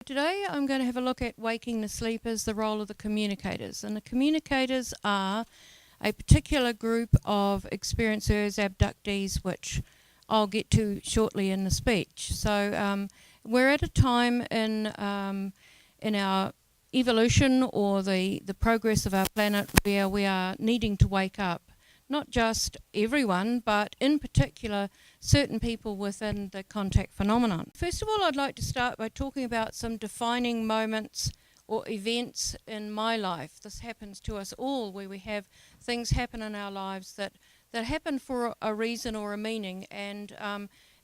Today I'm going to have a look at waking the sleepers, the role of the communicators. And the communicators are a particular group of experiencers, abductees, which I'll get to shortly in the speech. So we're at a time in our evolution or the progress of our planet where we are needing to wake up. Not just everyone, but in particular certain people within the contact phenomenon. First of all, I'd like to start by talking about some defining moments or events in my life. This happens to us all, where we have things happen in our lives that happen for a reason or a meaning. And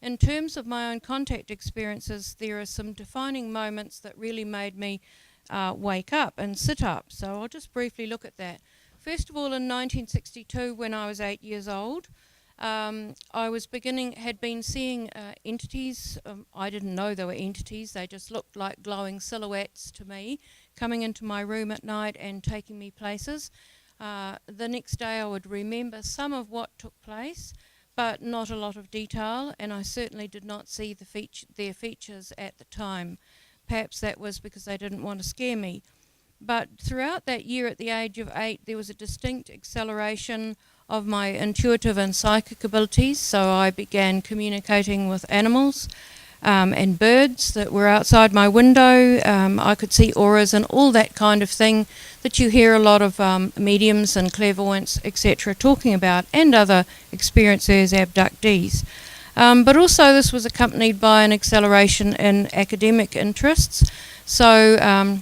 in terms of my own contact experiences, there are some defining moments that really made me wake up and sit up. So I'll just briefly look at that. First of all, in 1962, when I was 8 years old, I had been seeing entities. I didn't know they were entities. They just looked like glowing silhouettes to me, coming into my room at night and taking me places. The next day I would remember some of what took place, but not a lot of detail, and I certainly did not see their features at the time. Perhaps that was because they didn't want to scare me. But throughout that year, at the age of 8, there was a distinct acceleration of my intuitive and psychic abilities. So I began communicating with animals and birds that were outside my window. I could see auras and all that kind of thing that you hear a lot of mediums and clairvoyants, etc., talking about, and other experiencers, abductees. But also this was accompanied by an acceleration in academic interests. So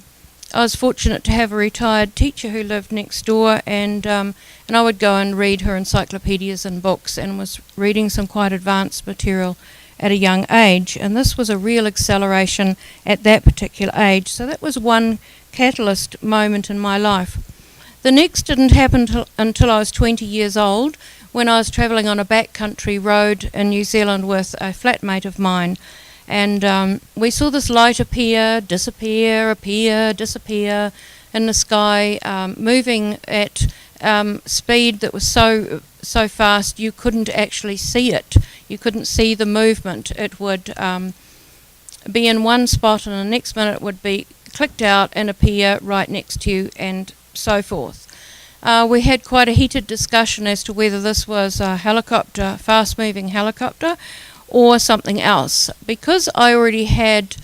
I was fortunate to have a retired teacher who lived next door, and I would go and read her encyclopedias and books, and was reading some quite advanced material at a young age, and this was a real acceleration at that particular age. So that was one catalyst moment in my life. The next didn't happen until I was 20 years old, when I was travelling on a backcountry road in New Zealand with a flatmate of mine. And we saw this light appear, disappear in the sky, moving at speed that was so fast you couldn't actually see it. You couldn't see the movement. It would be in one spot, and the next minute it would be clicked out and appear right next to you, and so forth. We had quite a heated discussion as to whether this was a helicopter, fast-moving helicopter, or something else. Because I already had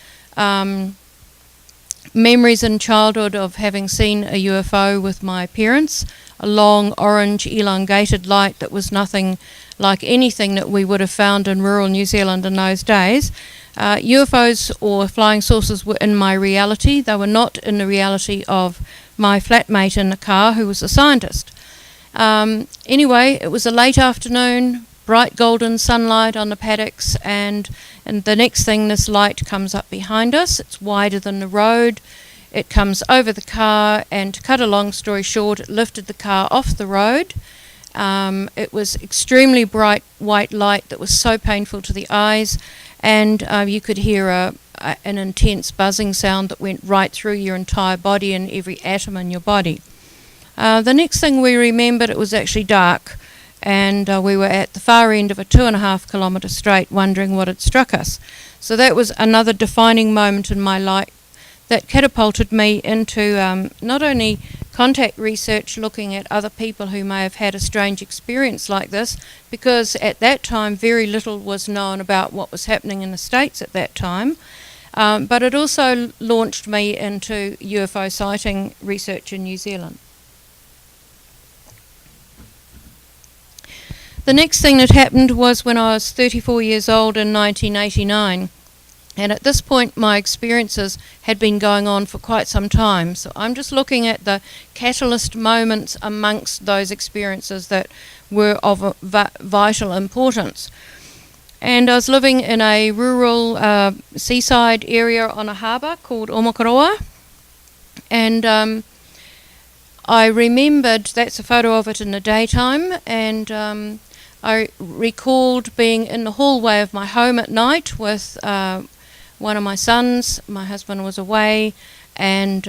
memories in childhood of having seen a UFO with my parents, a long orange elongated light that was nothing like anything that we would have found in rural New Zealand in those days. UFOs or flying saucers were in my reality. They were not in the reality of my flatmate in the car, who was a scientist. Anyway, it was a late afternoon, bright golden sunlight on the paddocks, and the next thing, this light comes up behind us. It's wider than the road. It comes over the car, and to cut a long story short, it lifted the car off the road. It was extremely bright white light that was so painful to the eyes, and you could hear an intense buzzing sound that went right through your entire body and every atom in your body. The next thing we remembered, it was actually dark, and we were at the far end of a 2.5 kilometre straight, wondering what had struck us. So that was another defining moment in my life that catapulted me into not only contact research, looking at other people who may have had a strange experience like this, because at that time very little was known about what was happening in the States at that time, but it also launched me into UFO sighting research in New Zealand. The next thing that happened was when I was 34 years old in 1989. And at this point, my experiences had been going on for quite some time. So I'm just looking at the catalyst moments amongst those experiences that were of vital importance. And I was living in a rural seaside area on a harbour called Omakaroa. And I remembered, that's a photo of it in the daytime, and I recalled being in the hallway of my home at night with one of my sons. My husband was away, and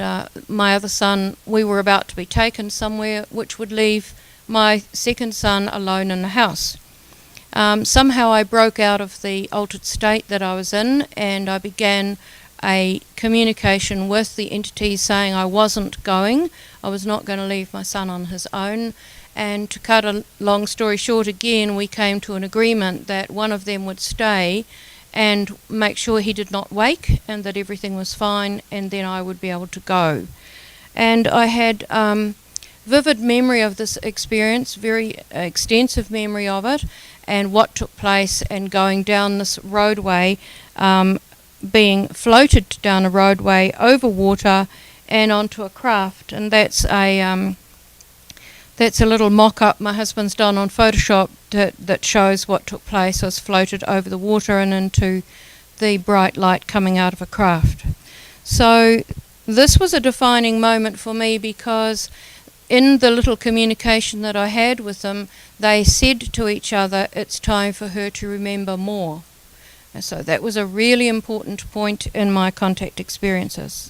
my other son, we were about to be taken somewhere which would leave my second son alone in the house. Somehow I broke out of the altered state that I was in, and I began a communication with the entities saying I wasn't going. I was not going to leave my son on his own. And to cut a long story short, again, we came to an agreement that one of them would stay and make sure he did not wake and that everything was fine, and then I would be able to go. And I had vivid memory of this experience, very extensive memory of it, and what took place, and going down this roadway, being floated down a roadway over water and onto a craft. And that's a little mock-up my husband's done on Photoshop that shows what took place. I was floated over the water and into the bright light coming out of a craft. So this was a defining moment for me, because in the little communication that I had with them, they said to each other, it's time for her to remember more. And so that was a really important point in my contact experiences.